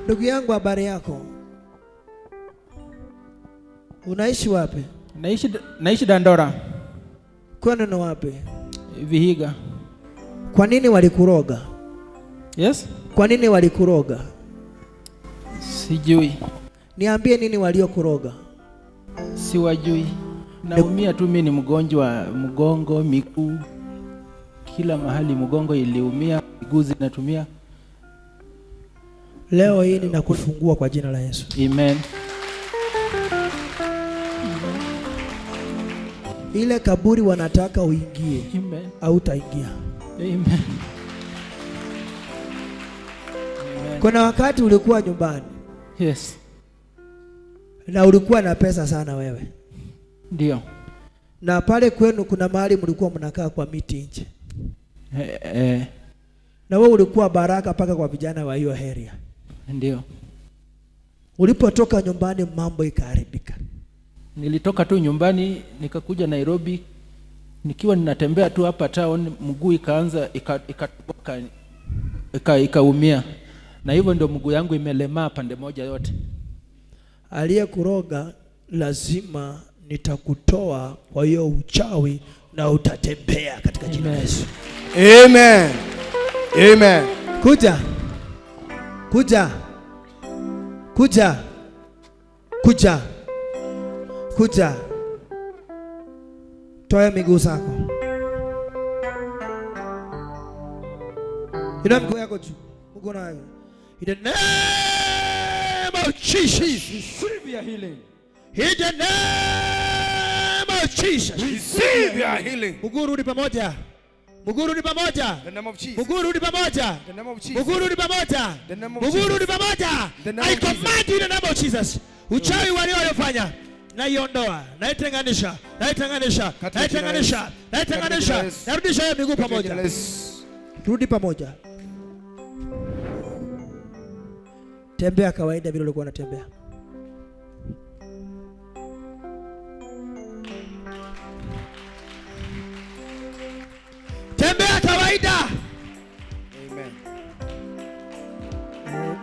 Ndugu yangu, habari yako? Unaishi wapi? Naishi Dandora. Kwani ni wapi? Vihiga. Kwa nini walikuroga? Yes? Kwa nini walikuroga? Sijui. Niambie nini waliokuroga. Siwajui. Naumia tu, mimi ni mgonjwa wa mgongo, miguu. Kila mahali mgongo iliumia, miguu zinatumia. Leo hii ninakufungua kwa jina la Yesu. Amen. Ile kaburi wanataka uingie. Amen. Au utaingia. Amen. Kuna wakati ulikuwa nyumbani. Yes. Na ulikuwa na pesa sana wewe. Ndio. Na pale kwenu kuna mahali mlikuwa mnakaa kwa miti nje. Na wewe ulikuwa baraka paka kwa vijana wa hiyo area. Ndio. Ulipotoka nyumbani mambo ikaharibika. Nilitoka tu nyumbani nikakuja Nairobi, nikiwa ninatembea tu hapa town, mguu ikaanza ikaumia. Na hivyo ndio mguu yangu imelemaa pande moja yote. Aliyekuroga lazima nitakutoa kwa hiyo uchawi na utatembea katika jina la Yesu. Amen. Amen. Kuja. Kuja. Kuja. Kuja. Kuja. Toa miguu zako. Ina miguu yako juu. Uko nayo. In the name of Jesus, receive your healing. In the name of Jesus, receive your healing. Mguu rudi pamoja. Mguu rudi pamoja. The name of Jesus. Mguu rudi pamoja. The name of Jesus. Mguu rudi pamoja. The name of Jesus. Mguu rudi pamoja. I command in the name of Jesus. Uchawi waliofanya na iondoa, na itenganisha, na itenganisha, na itenganisha, na itenganisha. Narudisha hiyo miguu pamoja. Rudi pamoja. Tembea kawaida vile ulikuwa unatembea. Tembea kawaida. Amen.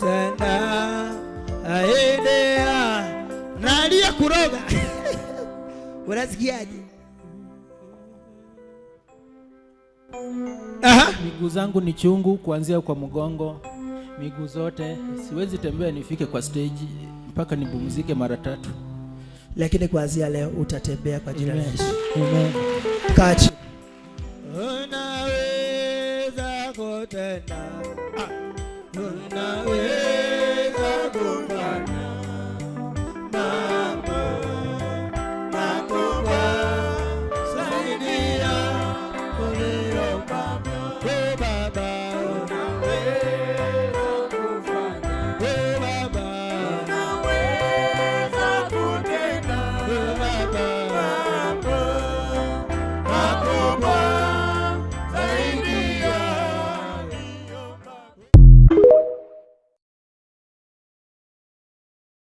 Tena aendea nalia kuroga. Unasikiaje? Miguu zangu ni chungu kuanzia kwa mgongo, miguu zote. Siwezi tembea nifike kwa stage mpaka nipumzike mara 3. Lakini kuanzia leo utatembea kwa jina la Yesu. Amen. Kachi. Unaweza kutenda